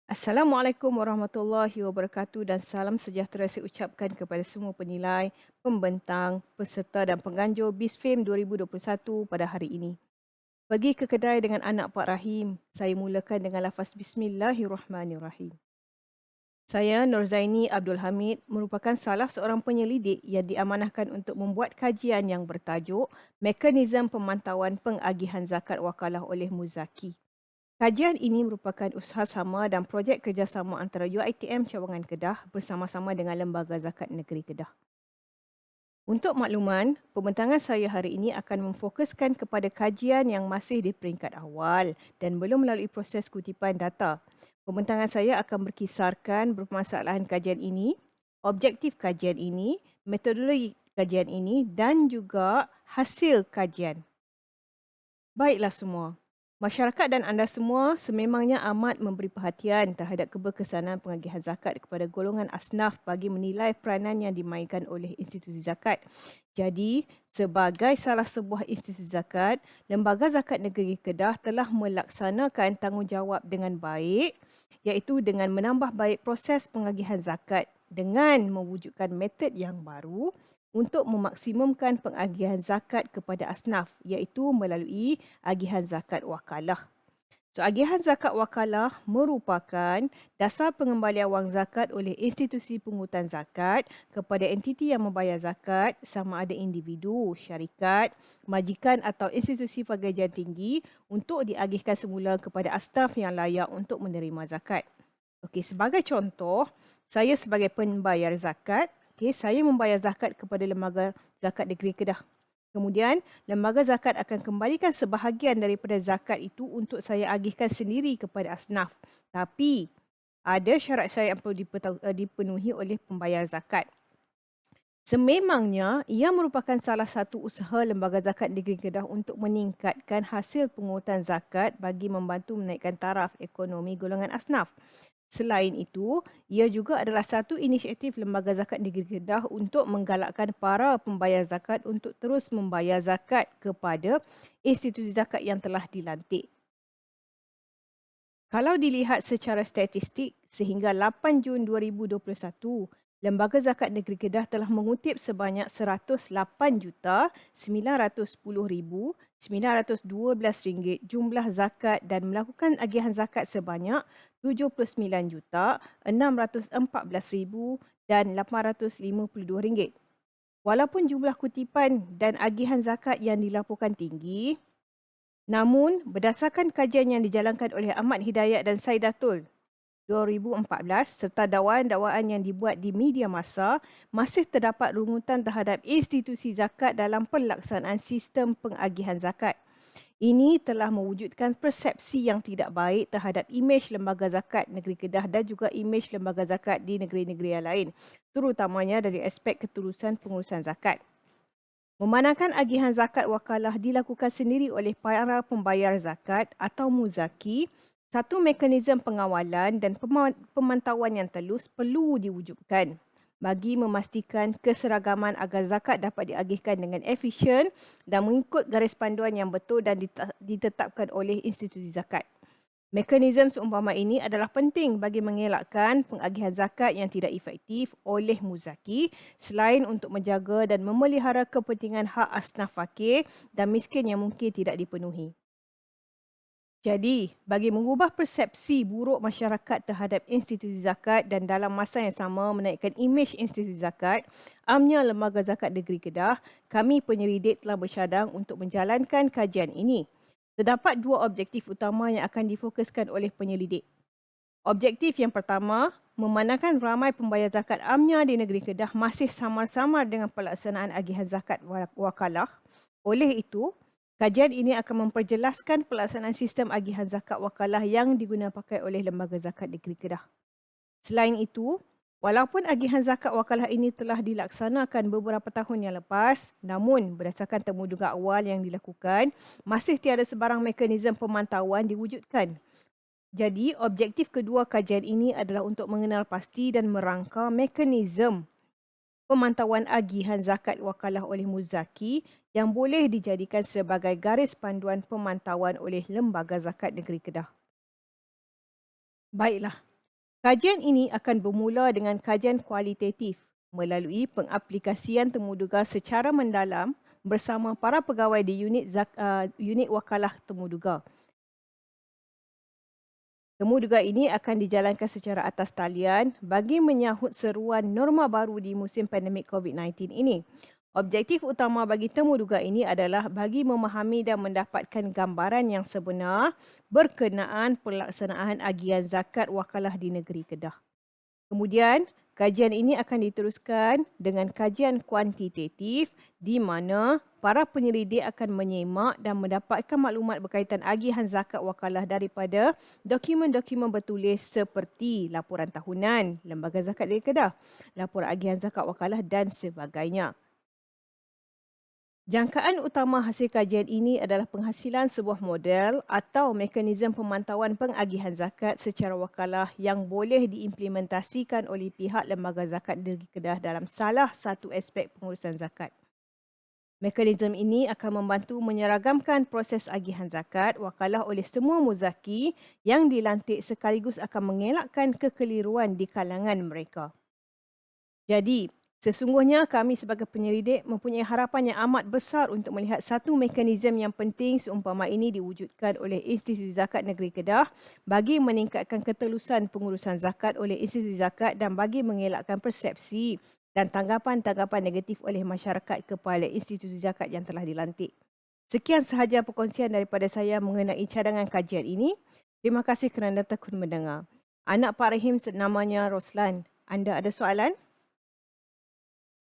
Assalamualaikum warahmatullahi wabarakatuh dan salam sejahtera saya ucapkan kepada semua penilai, pembentang, peserta dan pengganjur BISFAME 2021 pada hari ini. Pergi ke kedai dengan anak Pak Rahim. Saya mulakan dengan lafaz Bismillahirrahmanirrahim. Saya Nurzaini Abdul Hamid merupakan salah seorang penyelidik yang diamanahkan untuk membuat kajian yang bertajuk Mekanisme Pemantauan Pengagihan Zakat Wakalah oleh Muzaki. Kajian ini merupakan usaha sama dan projek kerjasama antara UiTM Cawangan Kedah bersama-sama dengan Lembaga Zakat Negeri Kedah. Untuk makluman, pembentangan saya hari ini akan memfokuskan kepada kajian yang masih di peringkat awal dan belum melalui proses kutipan data. Pembentangan saya akan berkisarkan permasalahan kajian ini, objektif kajian ini, metodologi kajian ini dan juga hasil kajian. Baiklah semua. Masyarakat dan anda semua sememangnya amat memberi perhatian terhadap keberkesanan pengagihan zakat kepada golongan asnaf bagi menilai peranan yang dimainkan oleh institusi zakat. Jadi, sebagai salah sebuah institusi zakat, Lembaga Zakat Negeri Kedah telah melaksanakan tanggungjawab dengan baik, iaitu dengan menambah baik proses pengagihan zakat dengan mewujudkan metod yang baru untuk memaksimumkan pengagihan zakat kepada asnaf, iaitu melalui agihan zakat wakalah. So, agihan zakat wakalah merupakan dasar pengembalian wang zakat oleh institusi pungutan zakat kepada entiti yang membayar zakat sama ada individu, syarikat, majikan atau institusi pengajian tinggi untuk diagihkan semula kepada asnaf yang layak untuk menerima zakat. Okey, sebagai contoh, saya sebagai pembayar zakat, saya membayar zakat kepada Lembaga Zakat Negeri Kedah. Kemudian, Lembaga Zakat akan kembalikan sebahagian daripada zakat itu untuk saya agihkan sendiri kepada asnaf. Tapi, ada syarat-syarat yang perlu dipenuhi oleh pembayar zakat. Sememangnya, ia merupakan salah satu usaha Lembaga Zakat Negeri Kedah untuk meningkatkan hasil pungutan zakat bagi membantu menaikkan taraf ekonomi golongan asnaf. Selain itu, ia juga adalah satu inisiatif Lembaga Zakat Negeri Kedah untuk menggalakkan para pembayar zakat untuk terus membayar zakat kepada institusi zakat yang telah dilantik. Kalau dilihat secara statistik, sehingga 8 Jun 2021, Lembaga Zakat Negeri Kedah telah mengutip sebanyak RM108,910,912 jumlah zakat dan melakukan agihan zakat sebanyak RM79,614,852. Walaupun jumlah kutipan dan agihan zakat yang dilaporkan tinggi, namun, berdasarkan kajian yang dijalankan oleh Ahmad Hidayat dan Saidatul 2014 serta dakwaan-dakwaan yang dibuat di media massa, masih terdapat rungutan terhadap institusi zakat dalam pelaksanaan sistem pengagihan zakat. Ini telah mewujudkan persepsi yang tidak baik terhadap imej Lembaga Zakat Negeri Kedah dan juga imej lembaga zakat di negeri-negeri yang lain, terutamanya dari aspek ketulusan pengurusan zakat. Memandangkan agihan zakat wakalah dilakukan sendiri oleh para pembayar zakat atau muzaki, satu mekanisme pengawalan dan pemantauan yang telus perlu diwujudkan bagi memastikan keseragaman agar zakat dapat diagihkan dengan efisien dan mengikut garis panduan yang betul dan ditetapkan oleh institusi zakat. Mekanisme seumpama ini adalah penting bagi mengelakkan pengagihan zakat yang tidak efektif oleh muzaki selain untuk menjaga dan memelihara kepentingan hak asnaf fakir dan miskin yang mungkin tidak dipenuhi. Jadi, bagi mengubah persepsi buruk masyarakat terhadap institusi zakat dan dalam masa yang sama menaikkan imej institusi zakat, amnya Lembaga Zakat Negeri Kedah, kami penyelidik telah bercadang untuk menjalankan kajian ini. Terdapat dua objektif utama yang akan difokuskan oleh penyelidik. Objektif yang pertama, memandangkan ramai pembayar zakat amnya di negeri Kedah masih samar-samar dengan pelaksanaan agihan zakat wakalah. Oleh itu, kajian ini akan memperjelaskan pelaksanaan sistem agihan zakat wakalah yang digunapakai oleh Lembaga Zakat Negeri Kedah. Selain itu, walaupun agihan zakat wakalah ini telah dilaksanakan beberapa tahun yang lepas, namun berdasarkan temuduga awal yang dilakukan, masih tiada sebarang mekanisme pemantauan diwujudkan. Jadi, objektif kedua kajian ini adalah untuk mengenal pasti dan merangka mekanisme pemantauan agihan zakat wakalah oleh muzaki yang boleh dijadikan sebagai garis panduan pemantauan oleh Lembaga Zakat Negeri Kedah. Baiklah, Kajian ini akan bermula dengan kajian kualitatif melalui pengaplikasian temuduga secara mendalam bersama para pegawai di unit wakalah temuduga. Temuduga ini akan dijalankan secara atas talian bagi menyahut seruan norma baru di musim pandemik COVID-19 ini. Objektif utama bagi temuduga ini adalah bagi memahami dan mendapatkan gambaran yang sebenar berkenaan pelaksanaan agian zakat wakalah di negeri Kedah. Kemudian, kajian ini akan diteruskan dengan kajian kuantitatif di mana para penyelidik akan menyemak dan mendapatkan maklumat berkaitan agihan zakat wakalah daripada dokumen-dokumen bertulis seperti laporan tahunan Lembaga Zakat Negeri Kedah, laporan agihan zakat wakalah dan sebagainya. Jangkaan utama hasil kajian ini adalah penghasilan sebuah model atau mekanisme pemantauan pengagihan zakat secara wakalah yang boleh diimplementasikan oleh pihak Lembaga Zakat Negeri Kedah dalam salah satu aspek pengurusan zakat. Mekanisme ini akan membantu menyeragamkan proses agihan zakat wakalah oleh semua muzaki yang dilantik sekaligus akan mengelakkan kekeliruan di kalangan mereka. Jadi, sesungguhnya kami sebagai penyelidik mempunyai harapan yang amat besar untuk melihat satu mekanisme yang penting seumpama ini diwujudkan oleh Institusi Zakat Negeri Kedah bagi meningkatkan ketelusan pengurusan zakat oleh institusi zakat dan bagi mengelakkan persepsi dan tanggapan-tanggapan negatif oleh masyarakat kepada institusi zakat yang telah dilantik. Sekian sahaja perkongsian daripada saya mengenai cadangan kajian ini. Terima kasih kerana tekun mendengar. Anak Pak Rahim namanya Roslan. Anda ada soalan?